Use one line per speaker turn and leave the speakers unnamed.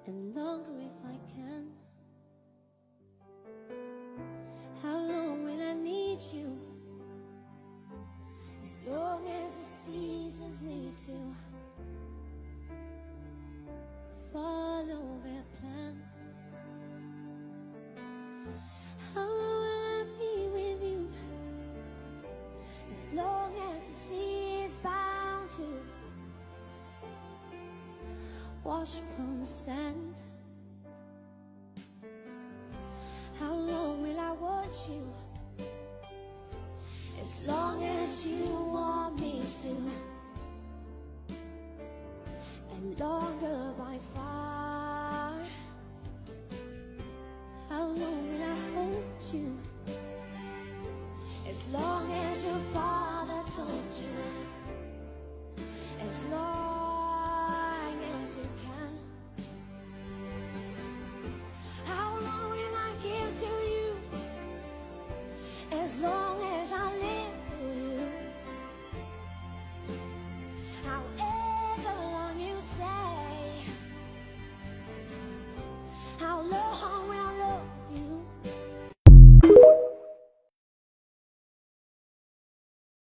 and longer if I can. How long will I need you? As long as the seasons need to follow their plan. How long will I be with you? As long as the sea is bound to wash upon the sand. How long will I watch you? As long as you want me to. And Lord,